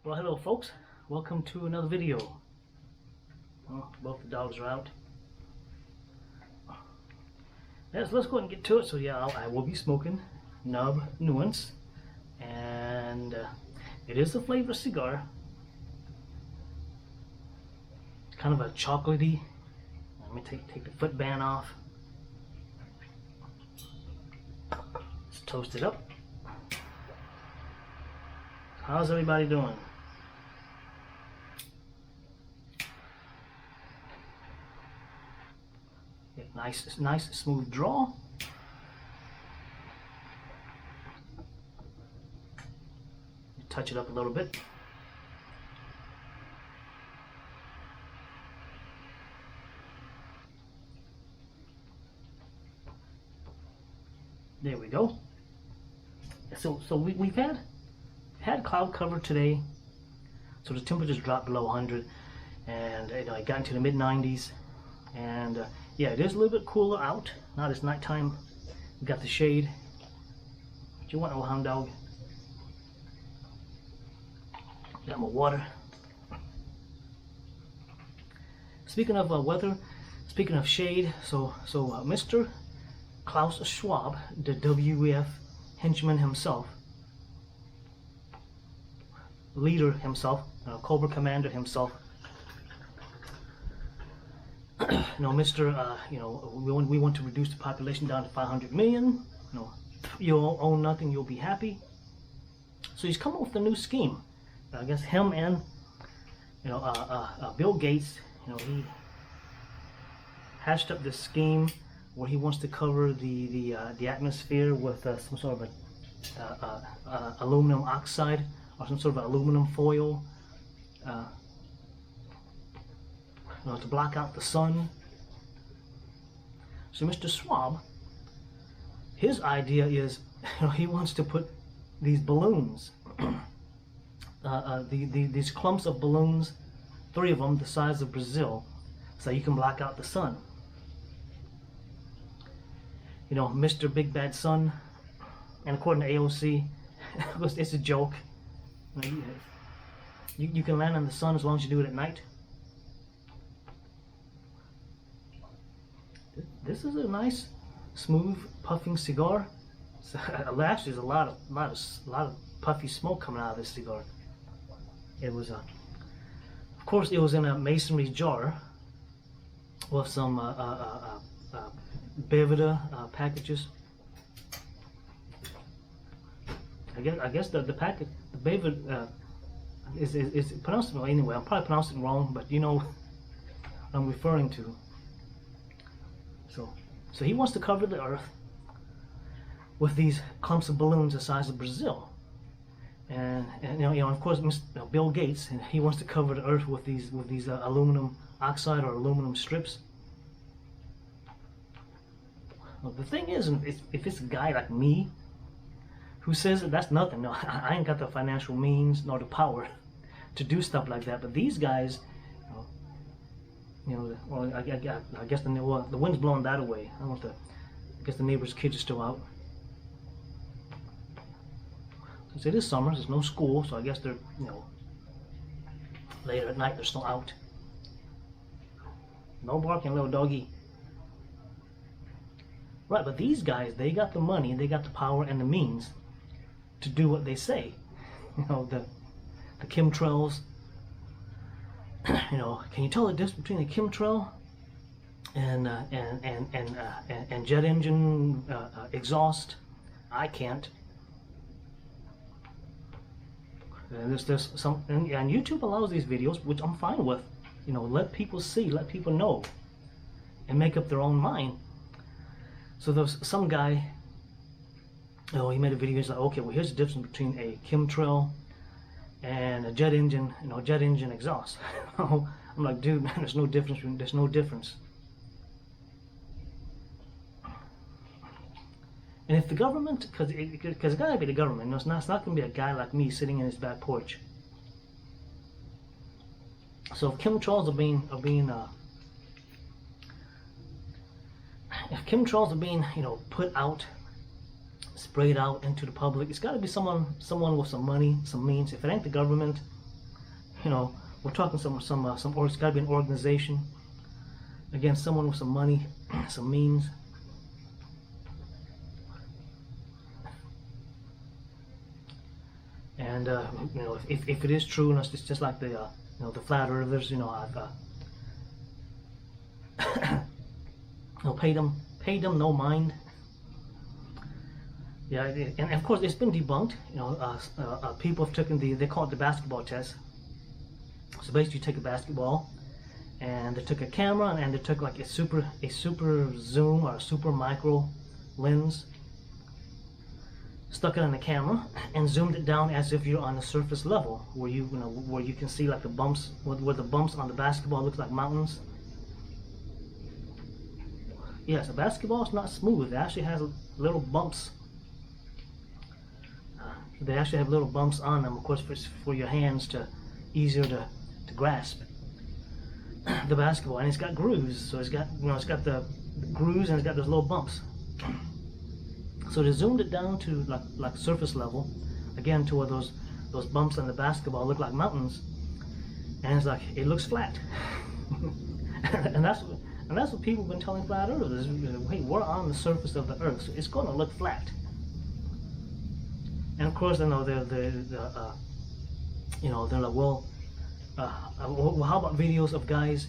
Well, hello folks, welcome to another video. Well, both the dogs are out. Yes, let's go ahead and get to it. So yeah, I will be smoking Nub Nuance, and it is a flavor cigar. Kind of a chocolatey. Let me take the foot band off. Let's toast it up. How's everybody doing? Nice smooth draw. Touch it up a little bit. There we go. So we've had cloud cover today, so the temperatures dropped below 100, and it got into the mid 90s, and yeah, it is a little bit cooler out. Now it's nighttime. We got the shade. What you want, old hound dog? Got my water. Speaking of weather, speaking of shade, so Mr. Klaus Schwab, the WEF henchman himself, leader himself, Cobra Commander himself. Mr. We want to reduce the population down to 500 million. You'll own nothing, you'll be happy. So he's come up with a new scheme. I guess him and Bill Gates, he hashed up this scheme where he wants to cover the atmosphere with some sort of aluminum oxide or some sort of aluminum foil. To block out the sun. So Mr. Schwab, his idea is, he wants to put these balloons, these clumps of balloons, 3 of them the size of Brazil, so you can block out the sun. Mr. Big Bad Sun, and according to AOC, it's a joke. You can land on the sun as long as you do it at night. This is a nice, smooth, puffing cigar. Actually, there's a lot of puffy smoke coming out of this cigar. It was of course, it was in a masonry jar with some Bevida packages. I guess the packet, the Bevida, is pronounced anyway. I'm probably pronouncing it wrong, but you know what I'm referring to. So he wants to cover the earth with these clumps of balloons the size of Brazil, and of course Bill Gates, and he wants to cover the earth with these aluminum oxide or aluminum strips. Well, the thing is, if it's a guy like me who says that's nothing, no, I ain't got the financial means nor the power to do stuff like that. But these guys, well, I guess the wind's blowing that away. I guess the neighbor's kids are still out. Since it is summer, there's no school, so I guess they're, later at night they're still out. No barking, little doggy. Right, but these guys, they got the money, they got the power and the means to do what they say. The chemtrails. Can you tell the difference between a chemtrail and jet engine exhaust? I can't. There's some, and YouTube allows these videos, which I'm fine with. Let people see, let people know, and make up their own mind. So there's some guy, he made a video. He's like, okay, well, here's the difference between a chemtrail and a jet engine, jet engine exhaust. I'm like, dude, man, there's no difference. There's no difference. And if the government, because it's gotta be the government, it's not gonna be a guy like me sitting in his back porch. So if chemtrails are being put out, sprayed out into the public, it's got to be someone with some money, some means. If it ain't the government, You know, we're talking or it's got to be an organization. Again, someone with some money, some means. And you know, if it is true, and it's just like the you know, the flat earthers, you know, I've you know, paid them no mind. Yeah, and of course it's been debunked. You know, people have taken they call it the basketball test. So basically, you take a basketball, and they took a camera, and they took like a super zoom or a super micro lens, stuck it on the camera, and zoomed it down as if you're on the surface level, where you know where you can see like the bumps, where the bumps on the basketball looks like mountains. Yes, a basketball is not smooth. It actually has little bumps. They actually have little bumps on them, of course, for your hands to easier to grasp the basketball. And it's got grooves, so it's got, you know, it's got the grooves and it's got those little bumps. So they zoomed it down to like surface level, again, to where those bumps on the basketball look like mountains, and it's like it looks flat. and that's what people have been telling flat earthers. Hey, we're on the surface of the earth, so it's going to look flat. And of course, you know, you know, they're like, well, how about videos of guys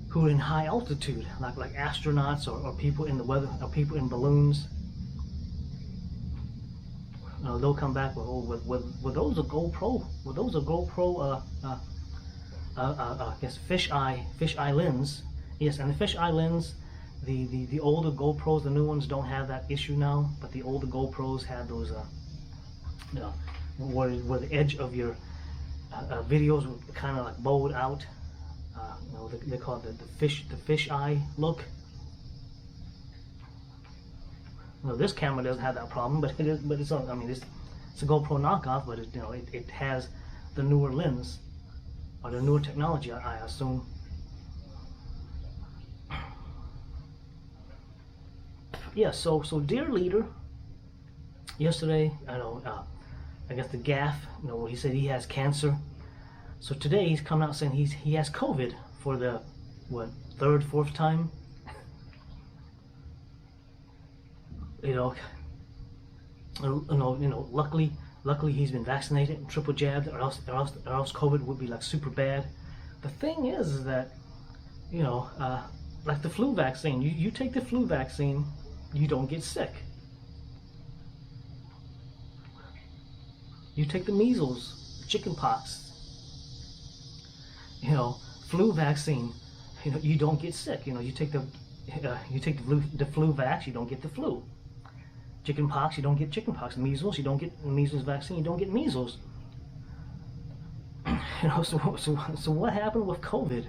who are in high altitude, like astronauts or people in the weather, or people in balloons? You know, they'll come back with, oh, with those are GoPro, I guess fish eye lens. Yes, and the fish eye lens, the older GoPros, the new ones don't have that issue now, but the older GoPros had those, you know, where the edge of your videos were kind of like bowed out. You know, they call it the fish eye look. You know, this camera doesn't have that problem, but it's I mean, it's a GoPro knockoff, but you know, it has the newer lens or the newer technology, I assume. Yeah, so dear leader, yesterday, I know, I guess the gaffe, you know, he said he has cancer. So today he's coming out saying he has COVID for the, what, third, fourth time? You know, luckily he's been vaccinated and triple jabbed, or else COVID would be like super bad. The thing is that, you know, like the flu vaccine, you take the flu vaccine, you don't get sick. You take the measles, chicken pox, you know, flu vaccine, you know, you don't get sick. You know, you take the flu vax, you don't get the flu. Chicken pox, you don't get chicken pox. Measles, you don't get measles vaccine, you don't get measles. You know, so what happened with COVID?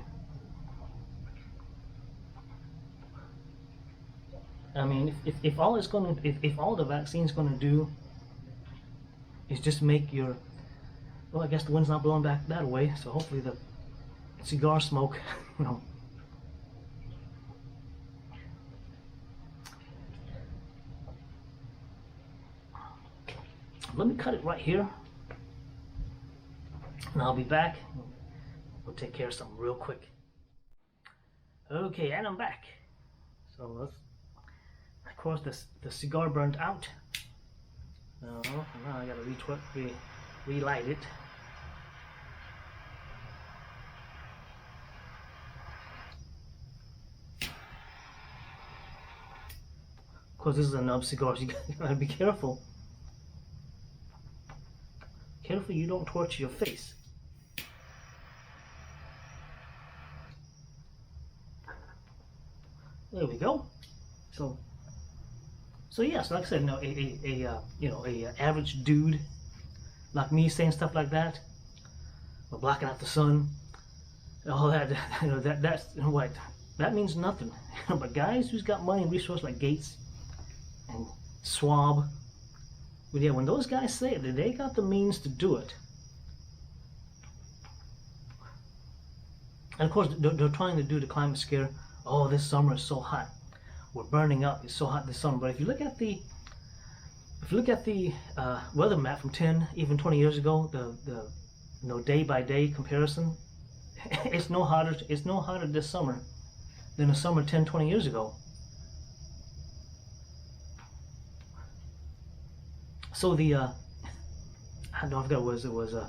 I mean, if all the vaccine's gonna do is just make your, well, I guess the wind's not blowing back that way, so hopefully the cigar smoke, you know. Let me cut it right here, and I'll be back. We'll take care of something real quick. Okay, and I'm back. So let's, of course, the cigar burned out. Now I gotta relight it. Of course, this is a nub cigar, so you gotta be careful. Careful you don't torch your face. There we go. So yes, like I said, you know, a average dude like me saying stuff like that, or blocking out the sun, all that, you know, that's, you know, what, that means nothing. But guys who's got money and resources like Gates and Schwab, but yeah, when those guys say it, they got the means to do it. And of course, they're trying to do the climate scare. Oh, this summer is so hot. We're burning up. It's so hot this summer. But if you look at the weather map from 10, even 20 years ago, day by day comparison, it's no hotter. It's no hotter this summer than the summer 10, 20 years ago. So the I don't forget what it was. It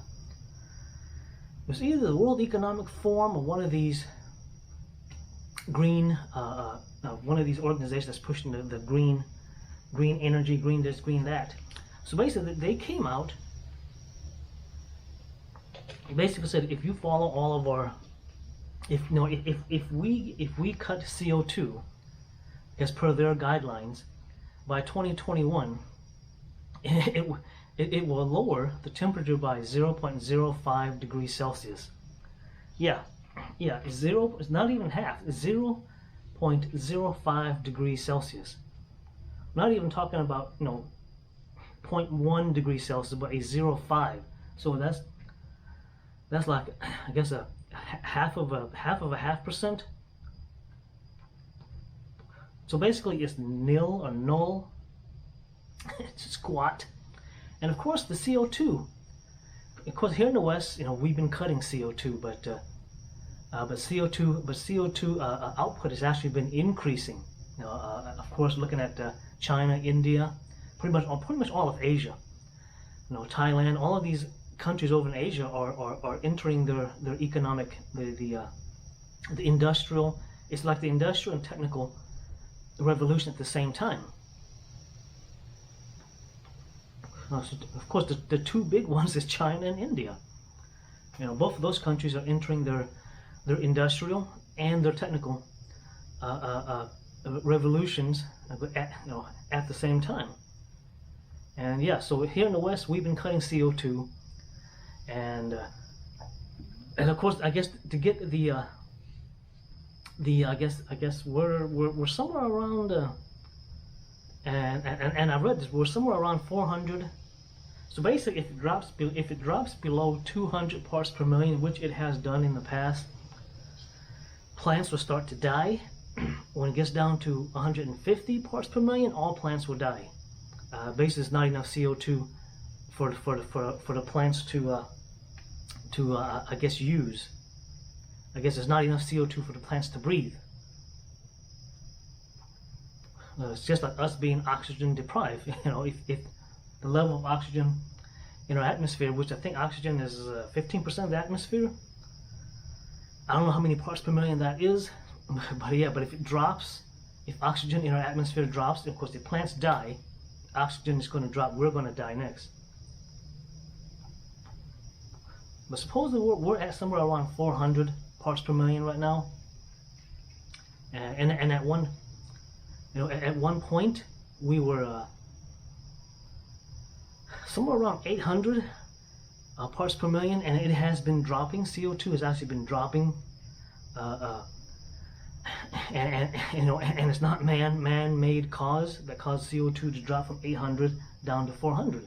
was either the World Economic Forum or one of these green, one of these organizations that's pushing the green energy, green this, green that. So basically, they came out. Basically said, if you follow all of our, if we cut CO2 as per their guidelines by 2021, it will lower the temperature by 0.05 degrees Celsius. Yeah, zero. It's not even half. 0.05 degrees Celsius. I'm not even talking about 0.1 degrees Celsius, but a 0.5. So that's like, I guess, a half of a half percent. So basically, it's nil or null. It's squat. And of course, the CO2. Of course, here in the West, we've been cutting CO2, but CO2 output has actually been increasing. Of course, looking at China, India, pretty much all of Asia. Thailand, all of these countries over in Asia are entering their economic, the industrial. It's like the industrial and technical revolution at the same time. So of course, the two big ones is China and India. Both of those countries are entering their industrial and their technical revolutions at the same time. And yeah, so here in the West, we've been cutting CO2, and of course, I guess to get I guess we're somewhere around, and I read this, we're somewhere around 400. So basically, if it drops below 200 parts per million, which it has done in the past, plants will start to die. When it gets down to 150 parts per million, all plants will die. Basically, it's not enough CO2 for the plants to I guess use. I guess there's not enough CO2 for the plants to breathe. It's just like us being oxygen deprived. If the level of oxygen in our atmosphere, which I think oxygen is 15% of the atmosphere. I don't know how many parts per million that is, but yeah, but if it drops, if oxygen in our atmosphere drops, of course the plants die, oxygen is going to drop, we're going to die next. But suppose that we're at somewhere around 400 parts per million right now, and at one, at one point we were somewhere around 800 parts per million, and it has been dropping. CO2 has actually been dropping, and it's not man-made cause that caused CO2 to drop from 800 down to 400.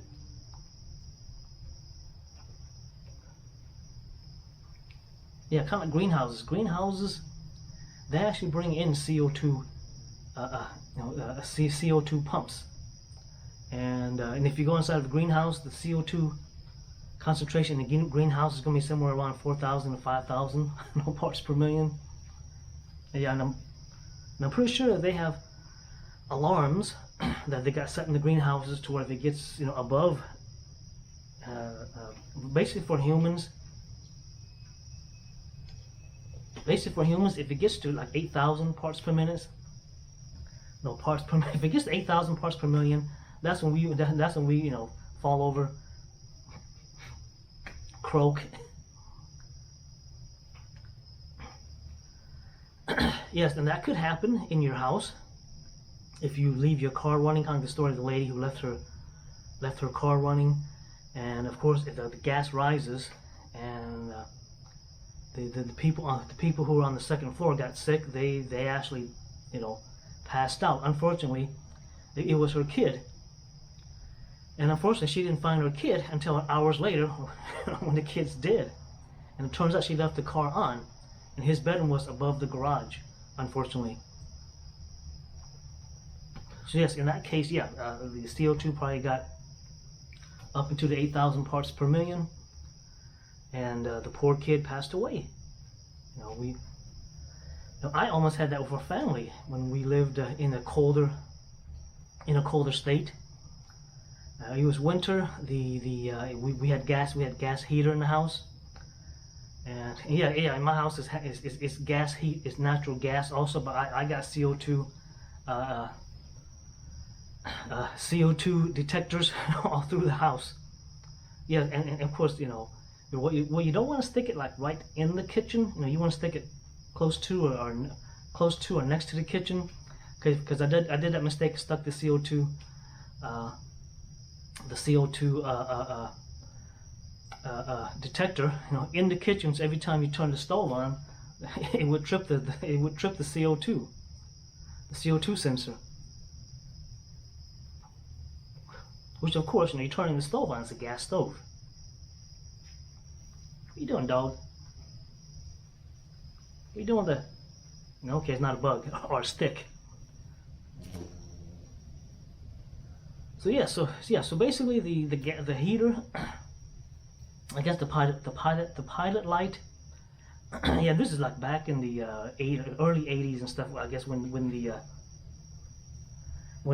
Yeah, kind of like greenhouses. Greenhouses, they actually bring in CO2, CO2 pumps. And if you go inside of a greenhouse, the CO2 concentration in the greenhouse is going to be somewhere around 4,000 to 5,000 parts per million. And yeah, and I'm pretty sure that they have alarms that they got set in the greenhouses to where if it gets above, basically for humans, if it gets to like 8,000 parts per minute, if it gets to 8,000 parts per million, that's when we fall over, croak. Yes, and that could happen in your house if you leave your car running. Kind of the story of the lady who left her car running, and of course if the gas rises and the people who were on the second floor got sick, they actually passed out. Unfortunately, it was her kid. And unfortunately, she didn't find her kid until hours later when the kid's dead. And it turns out she left the car on, and his bedroom was above the garage, unfortunately. So yes, in that case, yeah, the CO2 probably got up into the 8,000 parts per million. and the poor kid passed away. I almost had that with our family when we lived in a colder state. It was winter. We had gas heater in the house, and in my house is gas heat, it's natural gas also, but I got CO2 CO2 detectors all through the house. Yeah, and of course, what you don't want to stick it like right in the kitchen. You want to stick it close to or next to the kitchen, because I did that mistake. Stuck the CO2 detector, in the kitchen. So every time you turn the stove on, it would trip the CO2 sensor. Which of course, you're turning the stove on. It's a gas stove. What you doing, dog? What you doing there? Okay, it's not a bug or a stick. So basically the heater, I guess the pilot light. Yeah, this is like back in the early 80s and stuff. I guess when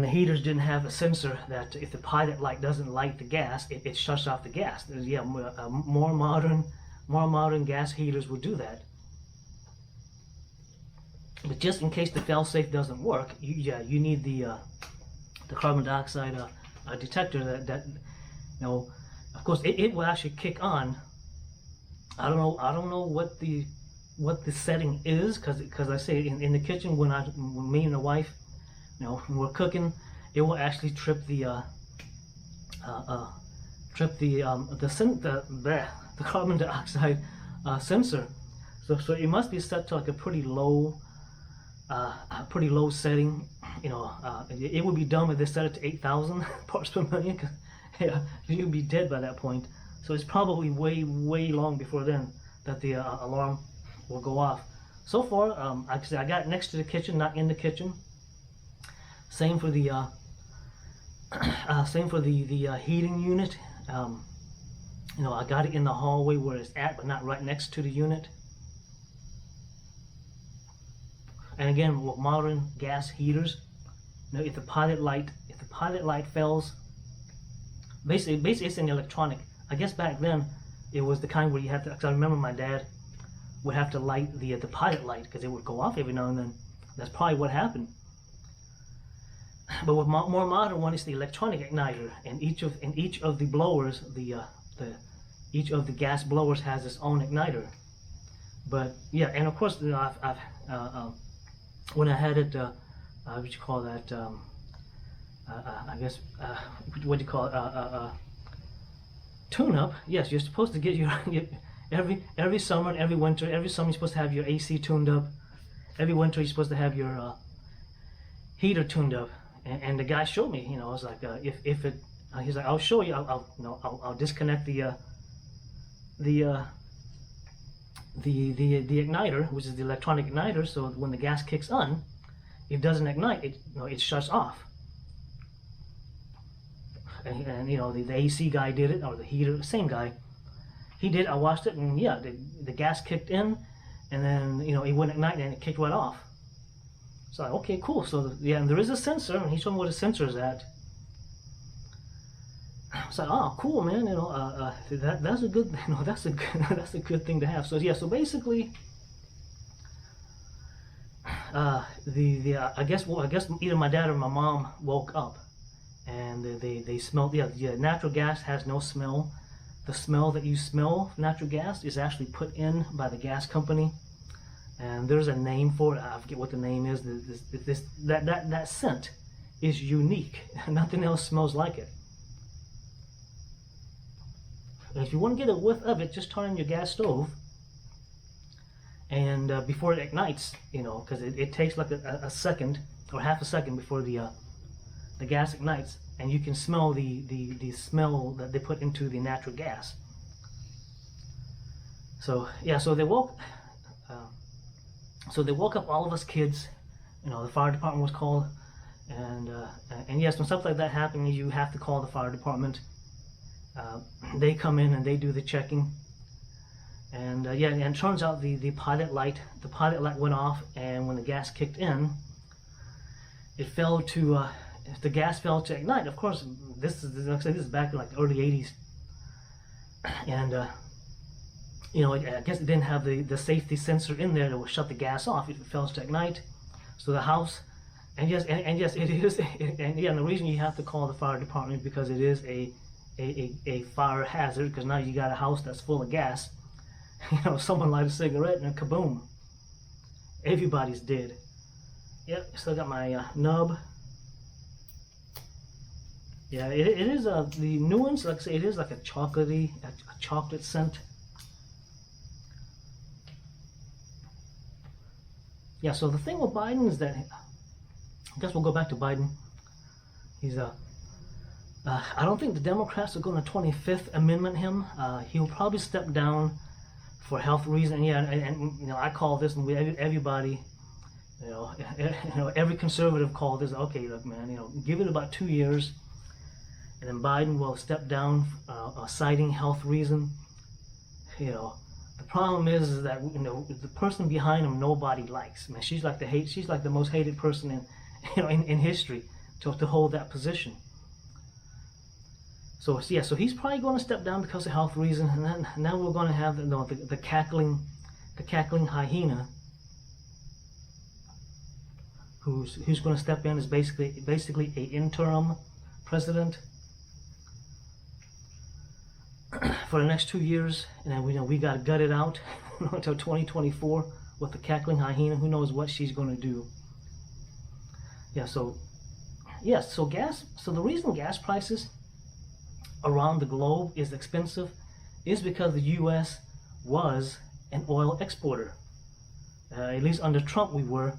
the heaters didn't have a sensor that if the pilot light doesn't light the gas, it shuts off the gas. Yeah, more modern gas heaters would do that. But just in case the fail-safe doesn't work, you need the carbon dioxide detector that of course it will actually kick on. I don't know what the setting is, because I say in the kitchen when me and the wife, when we're cooking, it will actually trip the carbon dioxide sensor. So it must be set to like a pretty low setting. It would be dumb if they set it to 8,000 parts per million, because you'd be dead by that point. So it's probably way long before then that the alarm will go off. So far, I got it next to the kitchen, not in the kitchen. Same for the heating unit. I got it in the hallway where it's at, but not right next to the unit. And again, with modern gas heaters, if the pilot light fails, basically it's an electronic. I guess back then it was the kind where you have to. Because I remember my dad would have to light the pilot light because it would go off every now and then. That's probably what happened. But with more modern one, it's the electronic igniter, and each of the blowers, each of the gas blowers has its own igniter. But yeah, and of course, I've when I had it, what you call that? I guess what do you call it? Tune-up. Yes, you're supposed to get your every summer and every winter. Every summer you're supposed to have your AC tuned up. Every winter you're supposed to have your heater tuned up. And the guy showed me. I was like, if it, he's like, I'll show you. I'll disconnect the igniter, which is the electronic igniter, so when the gas kicks on, it doesn't ignite. It shuts off. And the AC guy did it, or the heater, same guy. He did. I watched it, and yeah, the gas kicked in, and then it wouldn't ignite, and it kicked right off. So okay, cool. So yeah, and there is a sensor, and he showed me what the sensor is at. So oh, cool, man. That's a good. That's a good thing to have. So yeah, so basically, I guess either my dad or my mom woke up, and they smelled. Yeah, natural gas has no smell. The smell that you smell natural gas is actually put in by the gas company, and there's a name for it. I forget what the name is. That scent is unique. Nothing else smells like it. And if you want to get a whiff of it, just turn on your gas stove, and before it ignites, because it takes like a second or half a second before the gas ignites, and you can smell the smell that they put into the natural gas. So yeah, so they woke up all of us kids. The fire department was called, and yes, when stuff like that happens, you have to call the fire department. They come in and they do the checking. And yeah, and it turns out the pilot light went off, and when the gas kicked in, it fell to the gas fell to ignite. Of course, this is back in like the early 80s, and you know, I guess it didn't have the safety sensor in there that would shut the gas off if it fails to ignite. So the house, and yes, it is, and yeah, and the reason you have to call the fire department because it is a fire hazard, because now you got a house that's full of gas. You know, someone light a cigarette and kaboom, everybody's dead. Yep, still got my nub. Yeah, it is the nuance. Like I say, it is like a chocolatey, a chocolate scent. Yeah. So the thing with Biden is that, I guess we'll go back to Biden. He's I don't think the Democrats are going to 25th Amendment him. He'll probably step down for health reasons. Yeah, and you know, I call this, and everybody, you know, every conservative called this. Okay, look, man, you know, give it about 2 years, and then Biden will step down, citing health reason. You know, the problem is that, you know, the person behind him nobody likes. Man, she's like the most hated person in, you know, in history to hold that position. So yeah, so he's probably going to step down because of health reasons, and then now we're going to have the cackling hyena, who's going to step in as basically a interim president for the next 2 years, and then we got to gut it out until 2024 with the cackling hyena. Who knows what she's going to do? Yeah. So yes. So gas. So the reason gas prices around the globe is expensive is because the U.S. was an oil exporter. At least under Trump we were,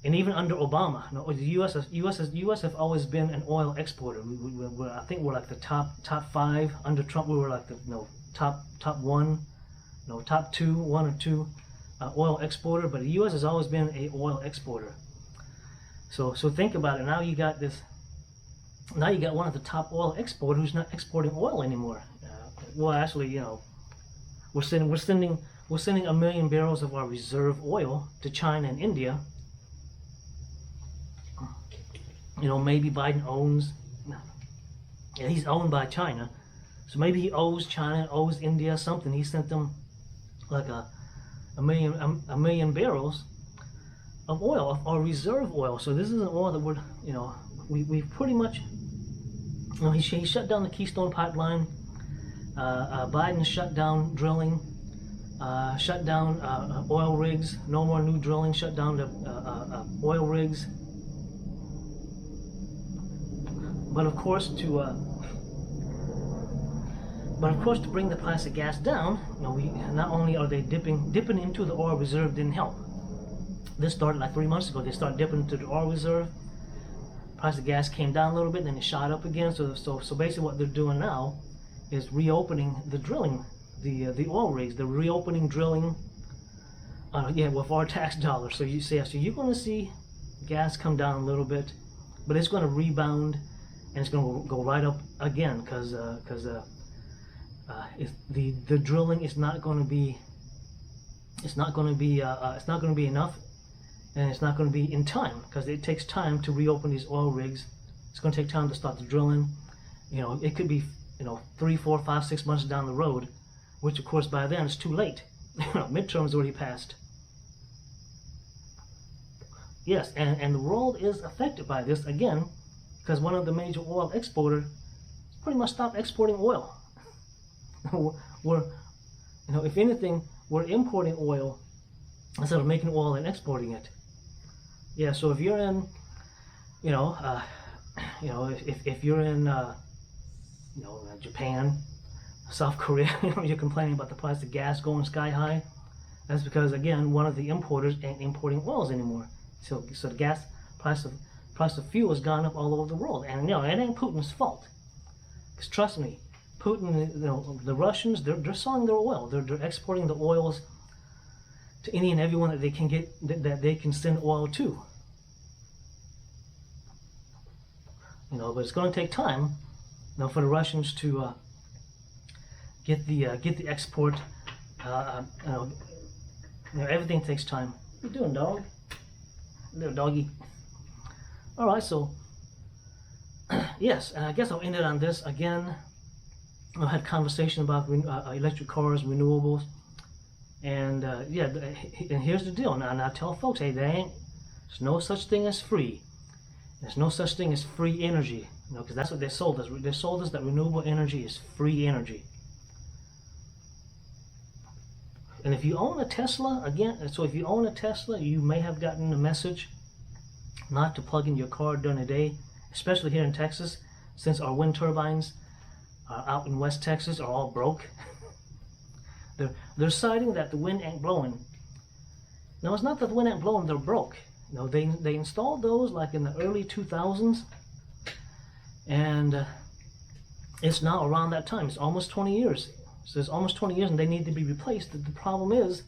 and even under Obama. No, the U.S. have always been an oil exporter. I think we're like the top 5. Under Trump we were like the top 1, top 2, 1 or 2 oil exporter. But the U.S. has always been a oil exporter. So think about it. Now you got this. Now you got one of the top oil exporters who's not exporting oil anymore. Well, actually, you know, we're sending 1 million barrels of our reserve oil to China and India. You know, maybe Biden owns. Yeah, he's owned by China, so maybe he owes China, owes India something. He sent them like a million barrels of oil, of our reserve oil. So this is an oil that we're, you know, we pretty much, you know, he shut down the Keystone Pipeline. Biden shut down drilling, shut down oil rigs. No more new drilling. Shut down the oil rigs. But of course, to bring the price of gas down, you know, not only are they dipping into the oil reserve, didn't help. This started like 3 months ago. They started dipping into the oil reserve. Price of gas came down a little bit, then it shot up again. So basically, what they're doing now is reopening the drilling, the oil rigs. They're reopening drilling. Yeah, with our tax dollars. So you're going to see gas come down a little bit, but it's going to rebound. And it's going to go right up again because the drilling is not going to be enough, and it's not going to be in time because it takes time to reopen these oil rigs. It's going to take time to start the drilling. You know, it could be 3, 4, 5, 6 months down the road, which of course by then it's too late. Midterms already passed. Yes, and the world is affected by this again. Because one of the major oil exporters pretty much stopped exporting oil. We're, if anything, we're importing oil instead of making oil and exporting it. Yeah. So if you're in, if you're in, Japan, South Korea, you're complaining about the price of gas going sky high. That's because again, one of the importers ain't importing oils anymore. So the gas price of fuel has gone up all over the world, and it ain't Putin's fault. Because trust me, Putin, the Russians, they're selling their oil. They're exporting the oils to any and everyone that they can get, that they can send oil to. But it's going to take time, for the Russians to get the export Everything takes time. What you doing, dog? Little doggy. All right, so yes, and I guess I'll end it on this again. I had conversation about electric cars, renewables, and yeah, and here's the deal. And I tell folks, hey, there's no such thing as free. There's no such thing as free energy, because that's what they sold us. They sold us that renewable energy is free energy. And if you own a Tesla, again, so if you own a Tesla, you may have gotten a message not to plug in your car during the day, especially here in Texas, since our wind turbines out in West Texas are all broke. They're citing that the wind ain't blowing. No, it's not that the wind ain't blowing, they're broke. They installed those like in the early 2000s, and it's now around that time. It's almost 20 years. So it's almost 20 years and they need to be replaced. The problem is,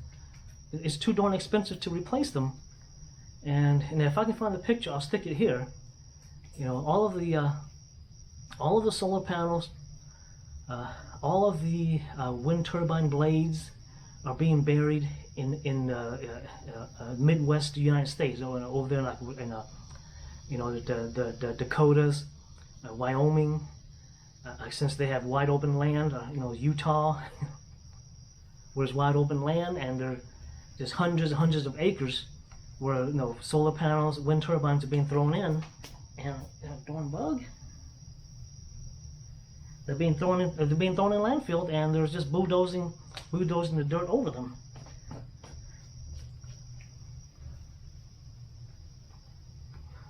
it's too darn expensive to replace them. And if I can find the picture, I'll stick it here. All of the solar panels, all of the wind turbine blades are being buried in Midwest United States, over there, like in the Dakotas, Wyoming. Since they have wide open land, Utah, where it's wide open land, and there's just hundreds and hundreds of acres where solar panels, wind turbines are being thrown in, and darn bug, they're being thrown in landfill, and there's just bulldozing the dirt over them.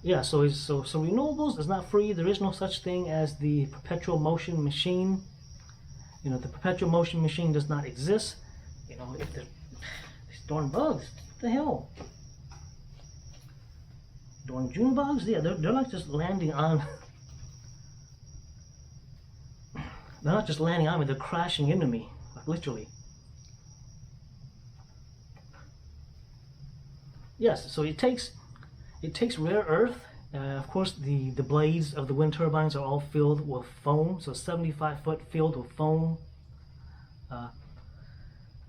Yeah, so renewables is not free. There is no such thing as the perpetual motion machine. The perpetual motion machine does not exist. If these darn bugs, what the hell? Darn June bugs, yeah, they're not just landing on. They're not just landing on me. They're crashing into me, like literally. Yes, so it takes rare earth. Of course, the blades of the wind turbines are all filled with foam, so 75-foot filled with foam.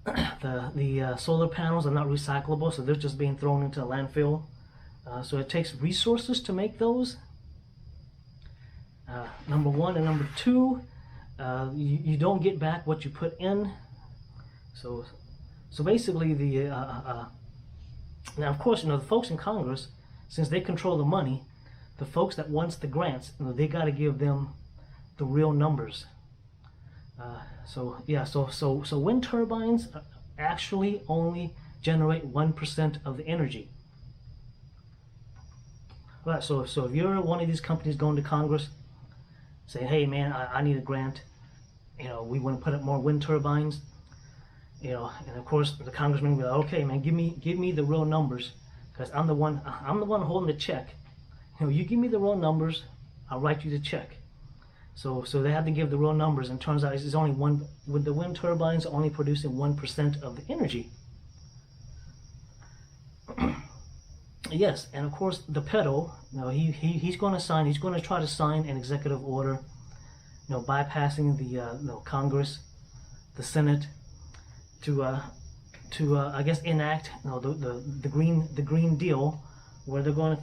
The solar panels are not recyclable, so they're just being thrown into a landfill. So it takes resources to make those. Number one, and number two, you don't get back what you put in. So basically, now of course, the folks in Congress, since they control the money, the folks that wants the grants, they got to give them the real numbers. So wind turbines actually only generate 1% of the energy. Right. So if you're one of these companies going to Congress, saying, "Hey man, I need a grant. We want to put up more wind turbines." And of course the congressman will be like, "Okay man, give me the real numbers, because I'm the one holding the check. You give me the real numbers, I'll write you the check." So they have to give the real numbers, and it turns out it's only with the wind turbines only producing 1% of the energy. Yes, and of course the pedo, he's going to try to sign an executive order, bypassing the Congress, the Senate, to I guess enact the Green Deal, where they're going to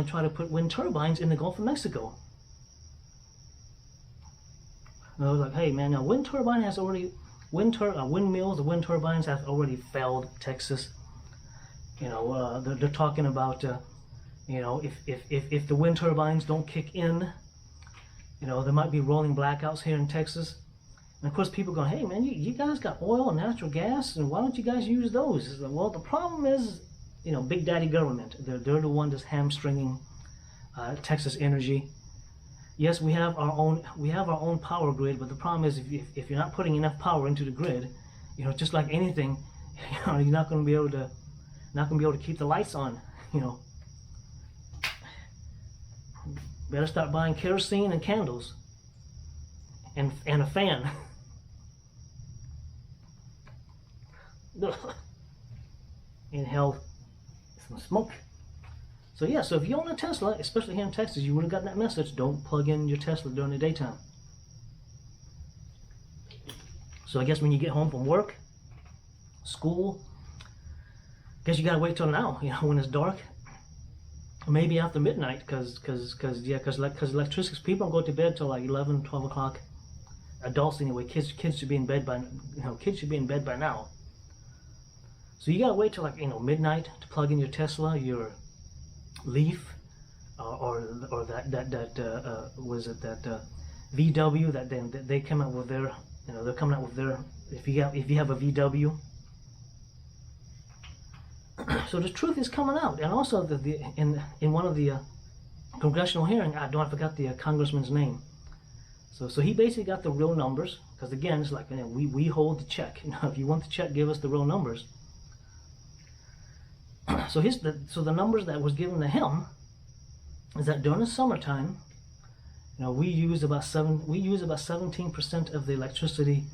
try to put wind turbines in the Gulf of Mexico. Like, hey man, now windmills, the wind turbines have already failed Texas. They're talking about if the wind turbines don't kick in, there might be rolling blackouts here in Texas. And of course people go, "Hey man, you guys got oil and natural gas, and why don't you guys use those?" Well, the problem is, Big Daddy government. They're the one that's hamstringing Texas energy. Yes, we have our own power grid, but the problem is if you're not putting enough power into the grid, just like anything, you're not going to be able to keep the lights on. Better start buying kerosene and candles and a fan. Inhale some smoke. So yeah, so if you own a Tesla, especially here in Texas, you would have gotten that message. Don't plug in your Tesla during the daytime. So I guess when you get home from work, school, I guess you gotta wait till now, you know, when it's dark, or maybe after midnight, because electricity, people don't go to bed till like 11, 12 o'clock. Adults anyway, kids should be in bed by, you know, kids should be in bed by now. So you gotta wait till like, you know, midnight to plug in your Tesla, your Leaf, or that was it that VW that then they come out with their, you know, they're coming out with their, if you have a VW. So the truth is coming out, and also in one of the congressional hearing, I forgot the congressman's name. So he basically got the real numbers, because again, it's like, you know, we hold the check. You know, if you want the check, give us the real numbers. So the numbers that was given to him is that during the summertime, you know, we use about 17% of the electricity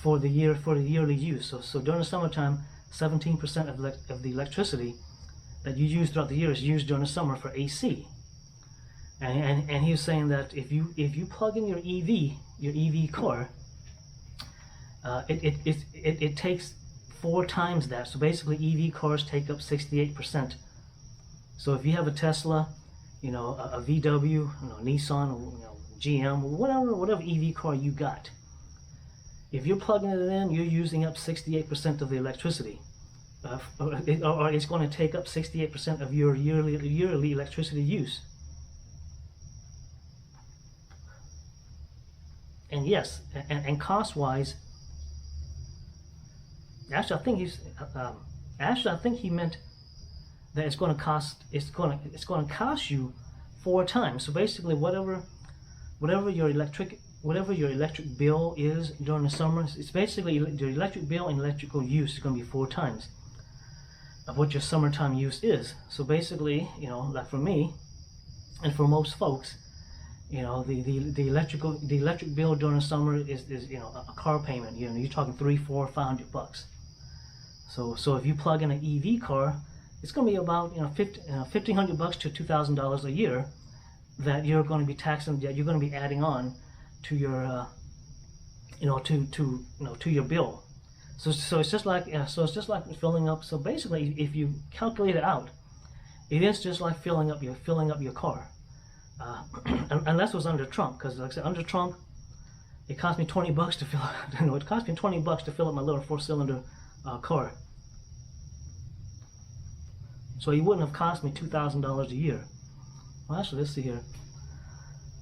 for the yearly use. So during the summertime, 17% of the electricity that you use throughout the year is used during the summer for AC. And he was saying that if you plug in your EV car, it takes 4 times that. So basically, EV cars take up 68%. So if you have a Tesla, you know, a VW, you know, Nissan, or, you know, GM, whatever EV car you got, if you're plugging it in, you're using up 68% of the electricity, or it's going to take up 68% of your yearly electricity use. And yes, and cost-wise, actually, I think he meant that it's going to cost you 4 times. So basically, whatever your electric bill is during the summer, it's basically your electric bill and electrical use is going to be 4 times of what your summertime use is. So basically, you know, like for me and for most folks, you know, the electric bill during the summer is you know, a car payment. You know, you're talking $300, $400, $500. So if you plug in an EV car, it's going to be about, you know, $1,500 to $2,000 a year that you're going to be taxing, that you're going to be adding on to your you know, to your bill. So it's just like filling up. So basically, if you calculate it out, it is just like filling up your car. Unless it was under Trump, because like I said, under Trump, it cost me $20 to fill. You know, it cost me $20 to fill up my little 4-cylinder car. So it wouldn't have cost me $2,000 a year. Well, actually, let's see here.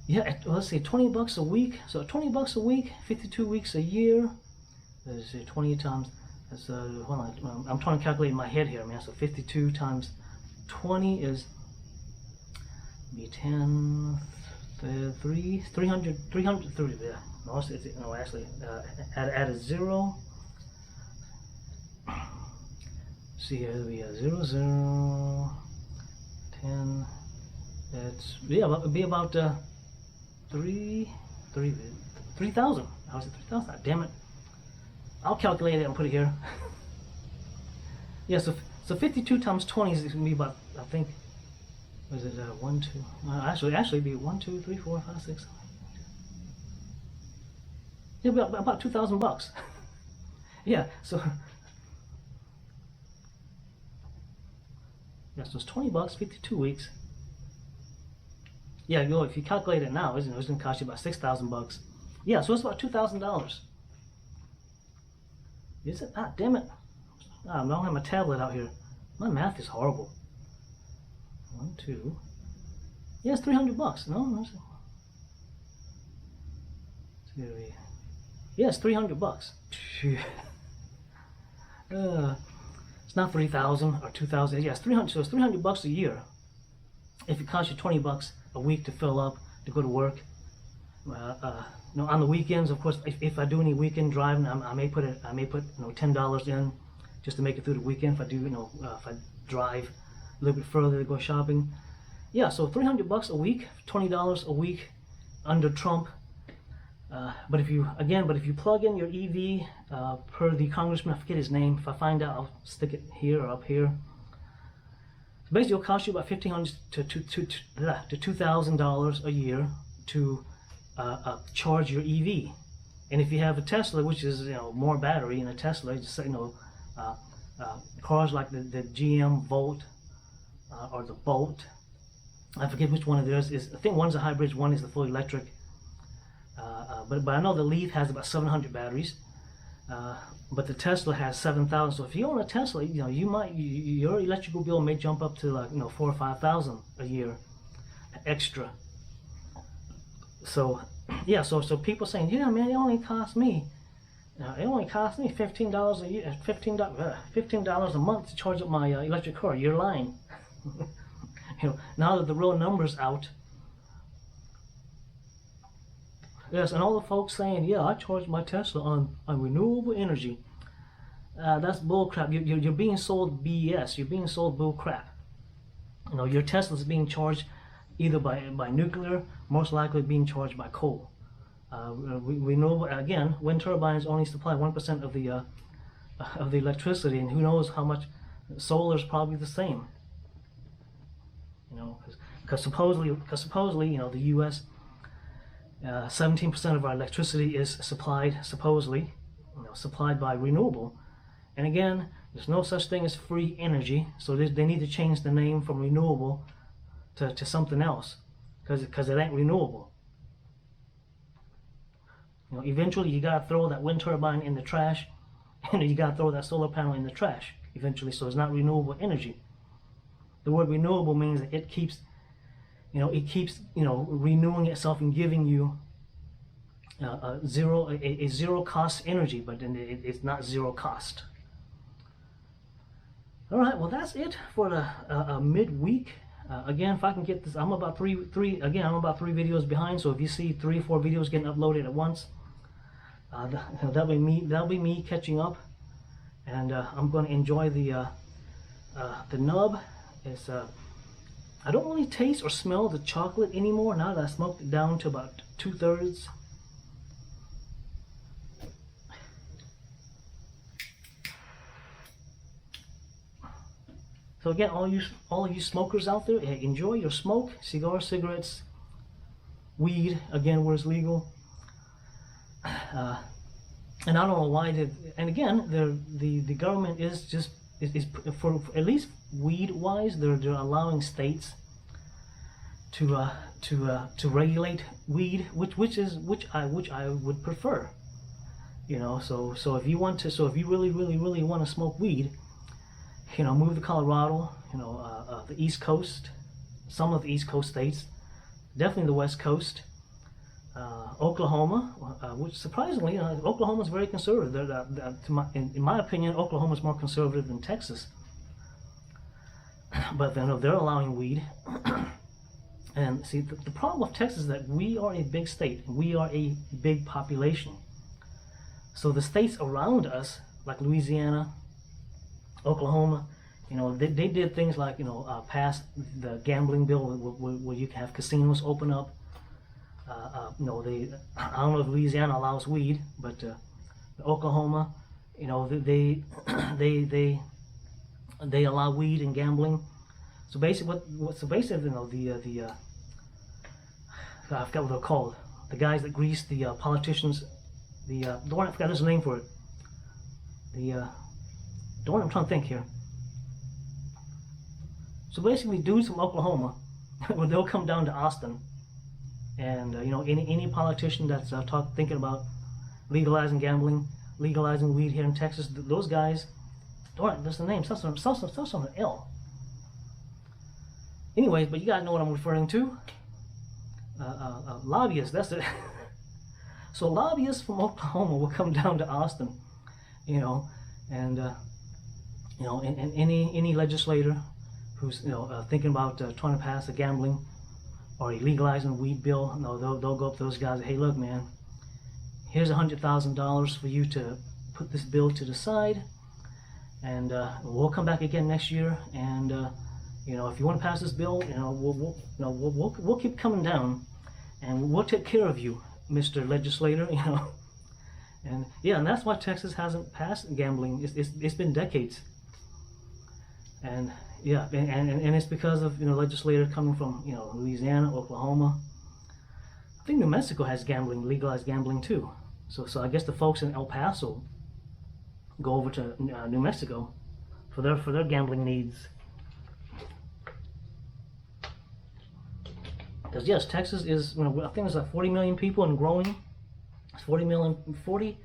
Yeah, let's see, $20 a week. So $20 a week, 52 weeks a year. Let's see, 20 times. That's hold on, I'm trying to calculate in my head here, man. So 52 times 20 is be 10, 330. Yeah. No, actually, add a 0. See here, we have 0, 0, 10. It's it'd be about 3,000. How's it 3,000? Damn it! I'll calculate it and put it here. Yeah, so 52 times 20 is gonna be about, I think, was it 1, 2? Actually, it'd be 1, 2, 3, 4, 5, 6. Yeah, about $2,000. Yeah, so. Yeah, so it's $20, 52 weeks. Yeah, if you calculate it now, it's going to cost you about $6,000. Yeah, so it's about $2,000. Is it? Ah, damn it! I don't have my tablet out here. My math is horrible. 1, 2. Yeah, it's $300. No. Yeah, it's $300. It's not 3,000 or 2,000. Yeah, it's 300. So it's $300 a year. If it costs you $20 a week to fill up, to go to work. You know, on the weekends, of course, if I do any weekend driving, I may put $10 in just to make it through the weekend. If I do, if I drive a little bit further to go shopping. Yeah, so $300 a week, $20 a week under Trump. But if you plug in your EV per the congressman, I forget his name. If I find out, I'll stick it here or up here. So basically, it'll cost you about $1,500 to $2,000 a year to charge your EV. And if you have a Tesla, which is, you know, more battery in a Tesla, just, you know, cars like the GM Volt or the Bolt, I forget which one of theirs is. I think one's a hybrid, one is the full electric. But I know the Leaf has about 700 batteries, but the Tesla has 7,000. So if you own a Tesla, you know, your electrical bill may jump up to, like, you know, 4,000 or 5,000 a year extra. So yeah, so people saying, yeah, man, it only cost me $15 a year, $15 a month to charge up my electric car. You're lying. You know, now that the real numbers out. Yes, and all the folks saying, yeah, I charge my Tesla on renewable energy. That's bullcrap. You're being sold BS. You're being sold bullcrap. You know, your Tesla's being charged either by nuclear, most likely being charged by coal. Renewable, again, wind turbines only supply 1% of the electricity, and who knows how much. Solar is probably the same. You know, because supposedly, you know, the U.S. 17% of our electricity is supposedly, you know, supplied by renewable. And again, there's no such thing as free energy, so they need to change the name from renewable to something else, because it ain't renewable. You know, eventually you gotta throw that wind turbine in the trash, and you gotta throw that solar panel in the trash eventually. So it's not renewable energy. The word renewable means that it keeps, you know, renewing itself and giving you a zero cost energy, but then it's not zero cost. All right, well, that's it for the midweek. Again, if I can get this, I'm about three videos behind. So if you see 3 or 4 videos getting uploaded at once, that'll be me catching up, and I'm going to enjoy the nub. It's I don't really taste or smell the chocolate anymore now that I smoked it down to about 2/3. So again, all of you smokers out there, enjoy your smoke, cigars, cigarettes, weed, again, where it's legal. And I don't know why and again, the government is for at least weed wise, they're allowing states to regulate weed, which I would prefer. You know, so if you really want to smoke weed, you know, move to Colorado, you know, the East Coast, some of the East Coast states, definitely the West Coast, Oklahoma, which surprisingly, Oklahoma is very conservative. In my opinion, Oklahoma is more conservative than Texas. But they're allowing weed. And see, the problem with Texas is that we are a big state, and we are a big population. So the states around us, like Louisiana, Oklahoma, you know, they did things like, you know, pass the gambling bill where you can have casinos open up. You know, I don't know if Louisiana allows weed, but Oklahoma, you know, they allow weed and gambling. So basically, you know, I forgot what they're called. The guys that grease the politicians, the one, I forgot his name for it. The one I'm trying to think here. So basically, dudes from Oklahoma, well, they'll come down to Austin, and you know, any politician that's thinking about legalizing gambling, legalizing weed here in Texas, those guys, that's the name, starts on an L. Anyways, but you guys know what I'm referring to. Lobbyists, that's it. So lobbyists from Oklahoma will come down to Austin, you know, and you know, and any legislator who's, you know, thinking about trying to pass a gambling or a legalizing weed bill, you know, they'll go up to those guys and, hey, look, man, here's $100,000 for you to put this bill to the side, and we'll come back again next year, and you know, if you want to pass this bill, you know, we'll keep coming down, and we'll take care of you, Mr. Legislator, you know. And yeah, and that's why Texas hasn't passed gambling. It's been decades. And yeah, and it's because of, you know, legislators coming from, you know, Louisiana, Oklahoma. I think New Mexico has gambling, legalized gambling too. So I guess the folks in El Paso go over to New Mexico for their gambling needs. Because yes, Texas is, I think it's like 40 million people and growing. It's 40,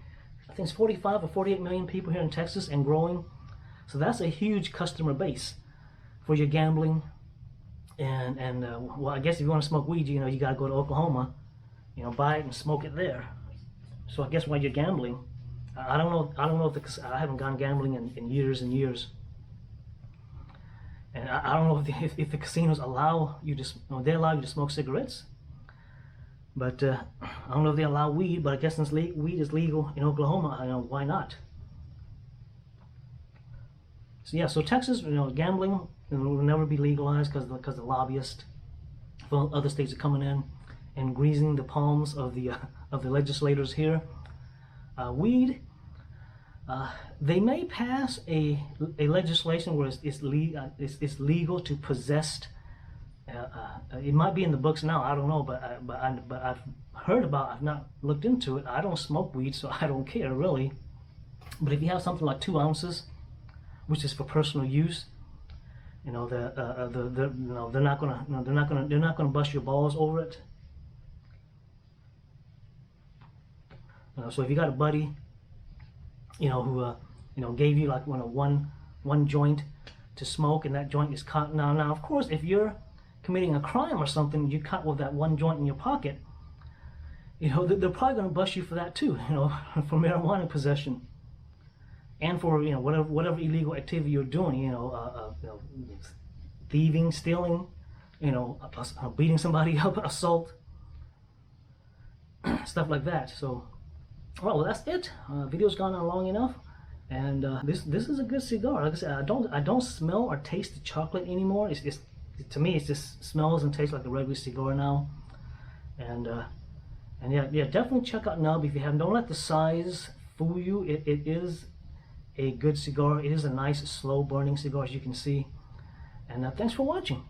I think it's 45 or 48 million people here in Texas and growing. So that's a huge customer base for your gambling. And well, I guess if you want to smoke weed, you got to go to Oklahoma, buy it and smoke it there. So I guess while you're gambling, I don't know if I haven't gone gambling in years and years. And I don't know if the casinos allow you to, they allow you to smoke cigarettes. But I don't know if they allow weed, but I guess since weed is legal in Oklahoma, why not? So yeah, so Texas, gambling will never be legalized because the lobbyists from other states are coming in and greasing the palms of the legislators here. Weed, they may pass a legislation where it's legal to possess. It might be in the books now. I don't know, but I've heard about. I've not looked into it. I don't smoke weed, so I don't care really. But if you have something like 2 ounces, which is for personal use, they're not gonna bust your balls over it. So if you got a buddy, who gave you like one joint to smoke, and that joint is caught now of course, if you're committing a crime or something, you caught with that one joint in your pocket, they're probably going to bust you for that too, for marijuana possession, and for whatever illegal activity you're doing, thieving, stealing, beating somebody up, assault, stuff like that. So, well, that's it. Video's gone on long enough, and this is a good cigar. Like I said, I don't smell or taste the chocolate anymore. It's to me, it just smells and tastes like a regular cigar now. And yeah, definitely check out Nub if you haven't. Don't let the size fool you. It is a good cigar. It is a nice, slow burning cigar, as you can see. And thanks for watching.